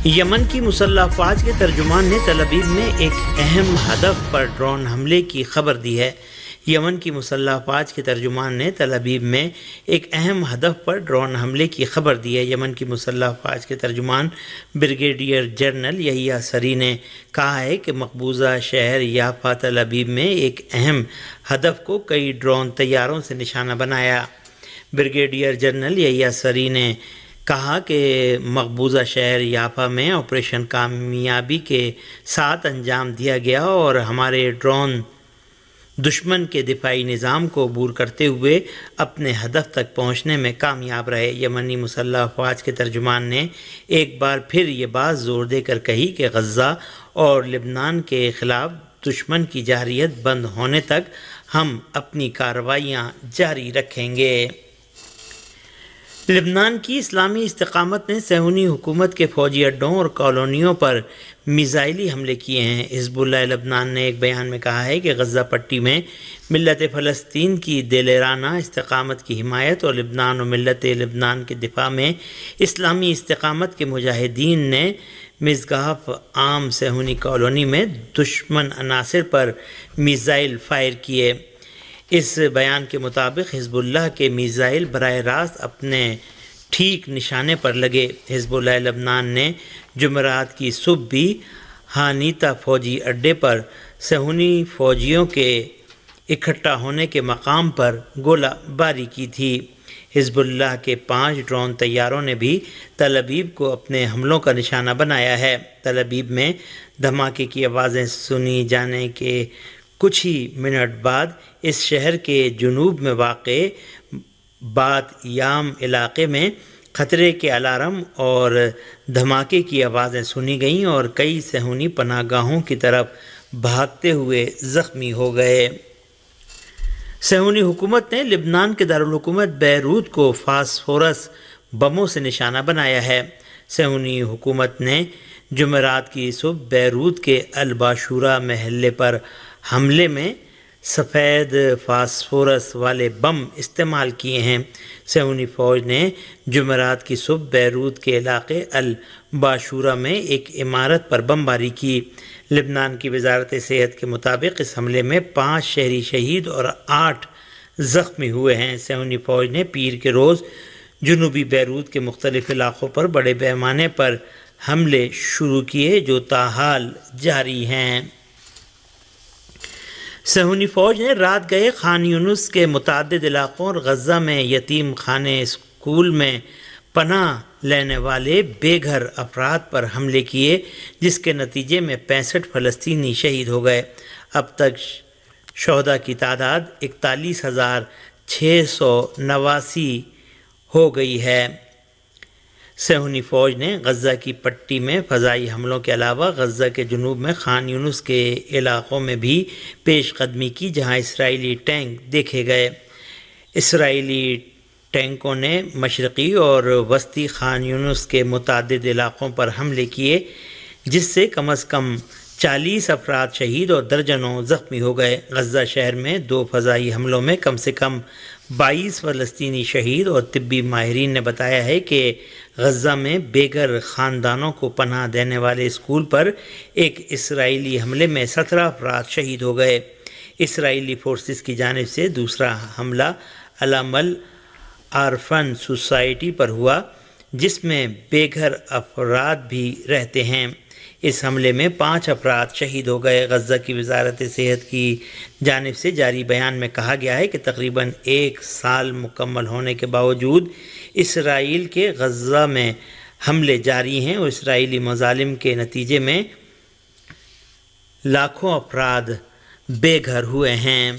یمن کی مسلح افواج کے ترجمان نے تل ابیب میں ایک اہم ہدف پر ڈرون حملے کی خبر دی ہے۔ یمن کی مسلح افواج کے ترجمان نے تل ابیب میں ایک اہم ہدف پر ڈرون حملے کی خبر دی ہے۔ یمن کی مسلح افواج کے ترجمان بریگیڈیئر جنرل یحییٰ سری نے کہا ہے کہ مقبوضہ شہر یافا تل ابیب میں ایک اہم ہدف کو کئی ڈرون طیاروں سے نشانہ بنایا۔ بریگیڈیئر جنرل یحییٰ سری نے کہا کہ مقبوضہ شہر یافا میں آپریشن کامیابی کے ساتھ انجام دیا گیا اور ہمارے ڈرون دشمن کے دفاعی نظام کو عبور کرتے ہوئے اپنے ہدف تک پہنچنے میں کامیاب رہے۔ یمنی مسلح افواج کے ترجمان نے ایک بار پھر یہ بات زور دے کر کہی کہ غزہ اور لبنان کے خلاف دشمن کی جارحیت بند ہونے تک ہم اپنی کارروائیاں جاری رکھیں گے۔ لبنان کی اسلامی استقامت نے صہیونی حکومت کے فوجی اڈوں اور کالونیوں پر میزائلی حملے کیے ہیں۔ حزب اللہ لبنان نے ایک بیان میں کہا ہے کہ غزہ پٹی میں ملت فلسطین کی دلیرانہ استقامت کی حمایت اور لبنان و ملت لبنان کے دفاع میں اسلامی استقامت کے مجاہدین نے مزگاف عام صہیونی کالونی میں دشمن عناصر پر میزائل فائر کیے۔ اس بیان کے مطابق حزب اللہ کے میزائل براہ راست اپنے ٹھیک نشانے پر لگے۔ حزب اللہ لبنان نے جمعرات کی صبح بھی ہانیتا فوجی اڈے پر صہیونی فوجیوں کے اکٹھا ہونے کے مقام پر گولہ باری کی تھی۔ حزب اللہ کے 5 ڈرون طیاروں نے بھی تل ابیب کو اپنے حملوں کا نشانہ بنایا ہے۔ تل ابیب میں دھماکے کی آوازیں سنی جانے کے کچھ ہی منٹ بعد اس شہر کے جنوب میں واقع بات یام علاقے میں خطرے کے الارم اور دھماکے کی آوازیں سنی گئیں اور کئی صہیونی پناہ گاہوں کی طرف بھاگتے ہوئے زخمی ہو گئے۔ صہیونی حکومت نے لبنان کے دارالحکومت بیروت کو فاسفورس بموں سے نشانہ بنایا ہے۔ صہیونی حکومت نے جمعرات کی صبح بیروت کے الباشورہ محلے پر حملے میں سفید فاسفورس والے بم استعمال کیے ہیں۔ صہیونی فوج نے جمعرات کی صبح بیروت کے علاقے الباشورہ میں ایک عمارت پر بمباری کی۔ لبنان کی وزارت صحت کے مطابق اس حملے میں 5 شہری شہید اور 8 زخمی ہوئے ہیں۔ صہیونی فوج نے پیر کے روز جنوبی بیروت کے مختلف علاقوں پر بڑے پیمانے پر حملے شروع کیے جو تاحال جاری ہیں۔ صہیونی فوج نے رات گئے خان یونس کے متعدد علاقوں اور غزہ میں یتیم خانے اسکول میں پناہ لینے والے بے گھر افراد پر حملے کیے جس کے نتیجے میں 65 فلسطینی شہید ہو گئے۔ اب تک شہداء کی تعداد 41,689 ہو گئی ہے۔ صہیونی فوج نے غزہ کی پٹی میں فضائی حملوں کے علاوہ غزہ کے جنوب میں خان یونس کے علاقوں میں بھی پیش قدمی کی جہاں اسرائیلی ٹینک دیکھے گئے۔ اسرائیلی ٹینکوں نے مشرقی اور وسطی خان یونس کے متعدد علاقوں پر حملے کیے جس سے کم از کم 40 افراد شہید اور درجنوں زخمی ہو گئے۔ غزہ شہر میں 2 فضائی حملوں میں کم سے کم 22 فلسطینی شہید اور طبی ماہرین نے بتایا ہے کہ غزہ میں بے گھر خاندانوں کو پناہ دینے والے اسکول پر ایک اسرائیلی حملے میں 17 افراد شہید ہو گئے۔ اسرائیلی فورسز کی جانب سے دوسرا حملہ العمل آرفن سوسائٹی پر ہوا جس میں بے گھر افراد بھی رہتے ہیں۔ اس حملے میں 5 افراد شہید ہو گئے۔ غزہ کی وزارت صحت کی جانب سے جاری بیان میں کہا گیا ہے کہ تقریباً 1 سال مکمل ہونے کے باوجود اسرائیل کے غزہ میں حملے جاری ہیں اور اسرائیلی مظالم کے نتیجے میں لاکھوں افراد بے گھر ہوئے ہیں۔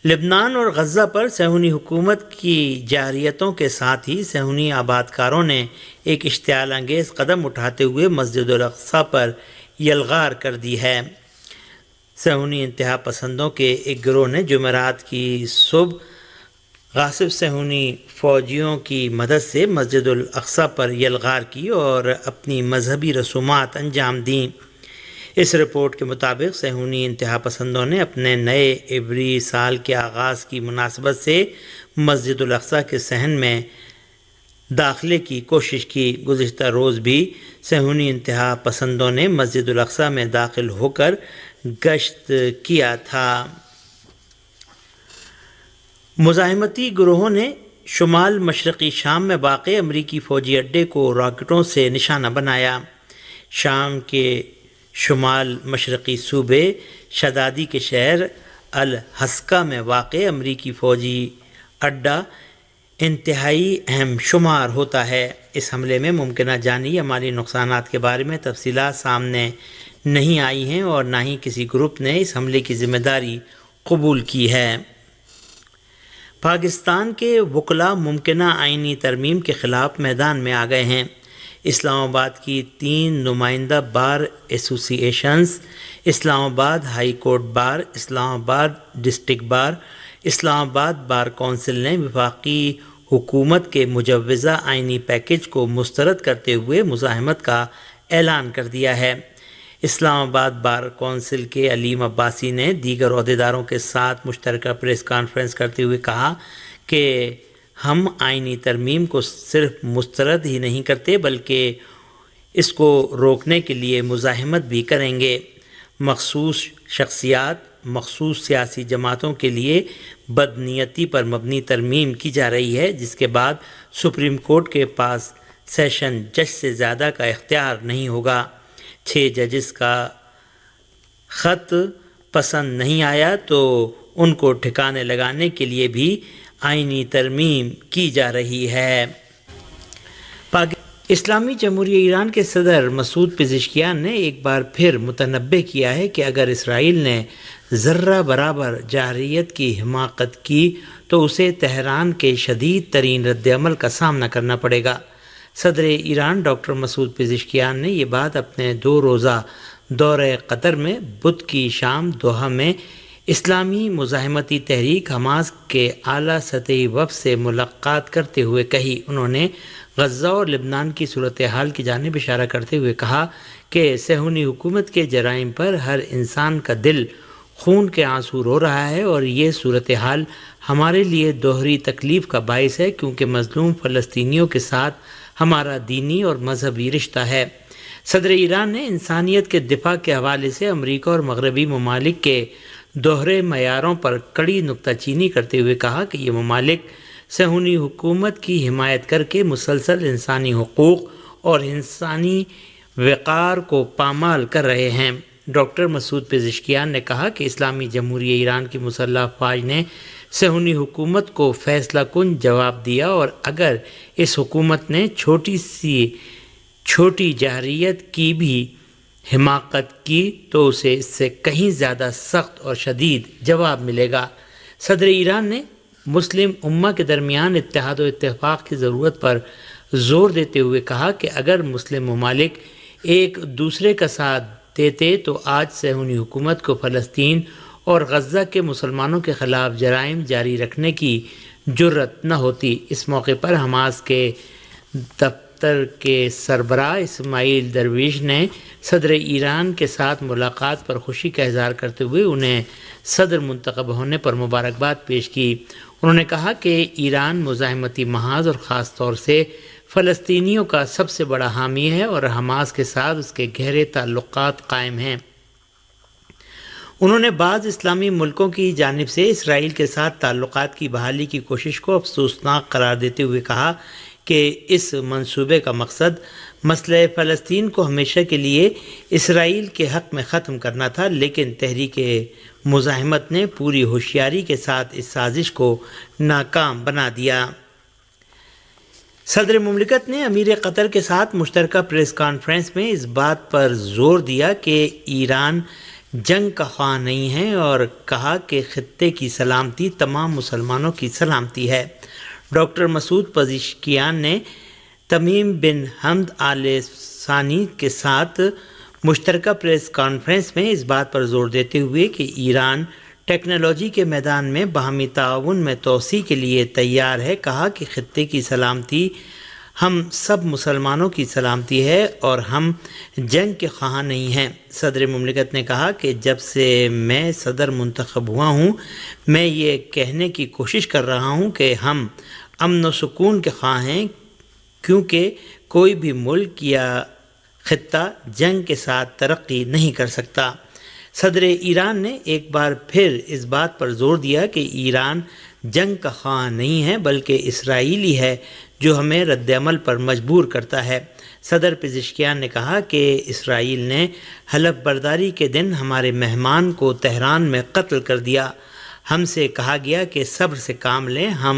لبنان اور غزہ پر صہیونی حکومت کی جارحیتوں کے ساتھ ہی صہیونی آباد کاروں نے ایک اشتعال انگیز قدم اٹھاتے ہوئے مسجد الاقصی پر یلغار کر دی ہے۔ صہیونی انتہا پسندوں کے ایک گروہ نے جمعرات کی صبح غاصب صہیونی فوجیوں کی مدد سے مسجد الاقصی پر یلغار کی اور اپنی مذہبی رسومات انجام دیں۔ اس رپورٹ کے مطابق صہیونی انتہا پسندوں نے اپنے نئے عبری سال کے آغاز کی مناسبت سے مسجد الاقصی کے صحن میں داخلے کی کوشش کی۔ گزشتہ روز بھی صہیونی انتہا پسندوں نے مسجد الاقصی میں داخل ہو کر گشت کیا تھا۔ مزاحمتی گروہوں نے شمال مشرقی شام میں واقع امریکی فوجی اڈے کو راکٹوں سے نشانہ بنایا۔ شام کے شمال مشرقی صوبے شدادی کے شہر الحسکہ میں واقع امریکی فوجی اڈہ انتہائی اہم شمار ہوتا ہے۔ اس حملے میں ممکنہ جانی یا مالی نقصانات کے بارے میں تفصیلات سامنے نہیں آئی ہیں اور نہ ہی کسی گروپ نے اس حملے کی ذمہ داری قبول کی ہے۔ پاکستان کے وکلاء ممکنہ آئینی ترمیم کے خلاف میدان میں آ گئے ہیں۔ اسلام آباد کی 3 نمائندہ بار ایسوسی ایشنز، اسلام آباد ہائی کورٹ بار، اسلام آباد ڈسٹرکٹ بار، اسلام آباد بار کونسل نے وفاقی حکومت کے مجوزہ آئینی پیکج کو مسترد کرتے ہوئے مزاحمت کا اعلان کر دیا ہے۔ اسلام آباد بار کونسل کے علیم عباسی نے دیگر عہدیداروں کے ساتھ مشترکہ پریس کانفرنس کرتے ہوئے کہا کہ ہم آئینی ترمیم کو صرف مسترد ہی نہیں کرتے بلکہ اس کو روکنے کے لیے مزاحمت بھی کریں گے۔ مخصوص شخصیات، مخصوص سیاسی جماعتوں کے لیے بدنیتی پر مبنی ترمیم کی جا رہی ہے، جس کے بعد سپریم کورٹ کے پاس سیشن جج سے زیادہ کا اختیار نہیں ہوگا۔ 6 ججز کا خط پسند نہیں آیا تو ان کو ٹھکانے لگانے کے لیے بھی آئینی ترمیم کی جا رہی ہے۔ اسلامی جمہوریہ ایران کے صدر مسعود پزشکیان نے ایک بار پھر متنبہ کیا ہے کہ اگر اسرائیل نے ذرہ برابر جارحیت کی حماقت کی تو اسے تہران کے شدید ترین رد عمل کا سامنا کرنا پڑے گا۔ صدر ایران ڈاکٹر مسعود پزشکیان نے یہ بات اپنے 2 روزہ دورہ قطر میں بدھ کی شام دوحہ میں اسلامی مزاحمتی تحریک حماس کے اعلیٰ سطحی وفد سے ملاقات کرتے ہوئے کہی۔ انہوں نے غزہ اور لبنان کی صورتحال کی جانب اشارہ کرتے ہوئے کہا کہ صہیونی حکومت کے جرائم پر ہر انسان کا دل خون کے آنسو رو رہا ہے اور یہ صورتحال ہمارے لیے دوہری تکلیف کا باعث ہے کیونکہ مظلوم فلسطینیوں کے ساتھ ہمارا دینی اور مذہبی رشتہ ہے۔ صدر ایران نے انسانیت کے دفاع کے حوالے سے امریکہ اور مغربی ممالک کے دوہرے معیاروں پر کڑی نکتہ چینی کرتے ہوئے کہا کہ یہ ممالک صہیونی حکومت کی حمایت کر کے مسلسل انسانی حقوق اور انسانی وقار کو پامال کر رہے ہیں۔ ڈاکٹر مسعود پزشکیان نے کہا کہ اسلامی جمہوریہ ایران کی مسلح افواج نے صہیونی حکومت کو فیصلہ کن جواب دیا اور اگر اس حکومت نے چھوٹی جارحیت کی بھی حماقت کی تو اسے اس سے کہیں زیادہ سخت اور شدید جواب ملے گا۔ صدر ایران نے مسلم امہ کے درمیان اتحاد و اتفاق کی ضرورت پر زور دیتے ہوئے کہا کہ اگر مسلم ممالک ایک دوسرے کا ساتھ دیتے تو آج صہیونی حکومت کو فلسطین اور غزہ کے مسلمانوں کے خلاف جرائم جاری رکھنے کی جرأت نہ ہوتی۔ اس موقع پر حماس کے دفتر کے سربراہ اسماعیل درویش نے صدر ایران کے ساتھ ملاقات پر خوشی کا اظہار کرتے ہوئے انہیں صدر منتخب ہونے پر مبارکباد پیش کی۔ انہوں نے کہا کہ ایران مزاحمتی محاذ اور خاص طور سے فلسطینیوں کا سب سے بڑا حامی ہے اور حماس کے ساتھ اس کے گہرے تعلقات قائم ہیں۔ انہوں نے بعض اسلامی ملکوں کی جانب سے اسرائیل کے ساتھ تعلقات کی بحالی کی کوشش کو افسوسناک قرار دیتے ہوئے کہا کہ اس منصوبے کا مقصد مسئلہ فلسطین کو ہمیشہ کے لیے اسرائیل کے حق میں ختم کرنا تھا، لیکن تحریک مزاحمت نے پوری ہوشیاری کے ساتھ اس سازش کو ناکام بنا دیا۔ صدر مملکت نے امیر قطر کے ساتھ مشترکہ پریس کانفرنس میں اس بات پر زور دیا کہ ایران جنگ کا خواہاں نہیں ہے اور کہا کہ خطے کی سلامتی تمام مسلمانوں کی سلامتی ہے۔ ڈاکٹر مسعود پزشکیان نے تمیم بن حمد آل ثانی کے ساتھ مشترکہ پریس کانفرنس میں اس بات پر زور دیتے ہوئے کہ ایران ٹیکنالوجی کے میدان میں باہمی تعاون میں توسیع کے لیے تیار ہے، کہا کہ خطے کی سلامتی ہم سب مسلمانوں کی سلامتی ہے اور ہم جنگ کے خواہاں نہیں ہیں۔ صدر مملکت نے کہا کہ جب سے میں صدر منتخب ہوا ہوں میں یہ کہنے کی کوشش کر رہا ہوں کہ ہم امن و سکون کے خواہاں ہیں کیونکہ کوئی بھی ملک یا خطہ جنگ کے ساتھ ترقی نہیں کر سکتا۔ صدر ایران نے ایک بار پھر اس بات پر زور دیا کہ ایران جنگ کا خواہاں نہیں ہے بلکہ اسرائیلی ہے جو ہمیں رد عمل پر مجبور کرتا ہے۔ صدر پزشکیان نے کہا کہ اسرائیل نے حلف برداری کے دن ہمارے مہمان کو تہران میں قتل کر دیا۔ ہم سے کہا گیا کہ صبر سے کام لیں، ہم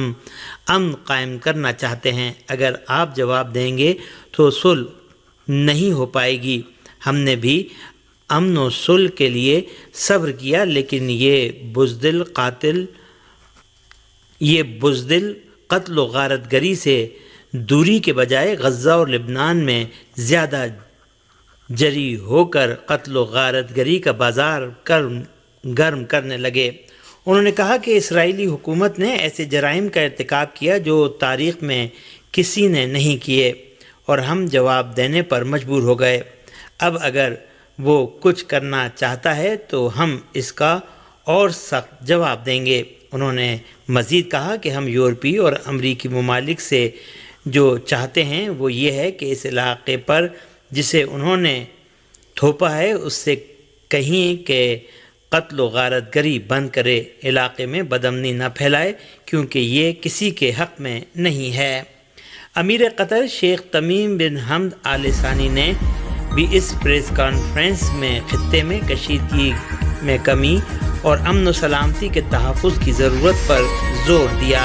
امن قائم کرنا چاہتے ہیں، اگر آپ جواب دیں گے تو صلح نہیں ہو پائے گی۔ ہم نے بھی امن و صلح کے لیے صبر کیا، لیکن یہ بزدل قتل و غارت گری سے دوری کے بجائے غزہ اور لبنان میں زیادہ جری ہو کر قتل و غارت گری کا بازار گرم کرنے لگے۔ انہوں نے کہا کہ اسرائیلی حکومت نے ایسے جرائم کا ارتکاب کیا جو تاریخ میں کسی نے نہیں کیے، اور ہم جواب دینے پر مجبور ہو گئے۔ اب اگر وہ کچھ کرنا چاہتا ہے تو ہم اس کا اور سخت جواب دیں گے۔ انہوں نے مزید کہا کہ ہم یورپی اور امریکی ممالک سے جو چاہتے ہیں وہ یہ ہے کہ اس علاقے پر جسے انہوں نے تھوپا ہے اس سے کہیں کہ قتل و غارت گری بند کرے، علاقے میں بدامنی نہ پھیلائے، کیونکہ یہ کسی کے حق میں نہیں ہے۔ امیر قطر شیخ تمیم بن حمد آل ثانی نے بھی اس پریس کانفرنس میں خطے میں کشیدگی میں کمی اور امن و سلامتی کے تحفظ کی ضرورت پر زور دیا۔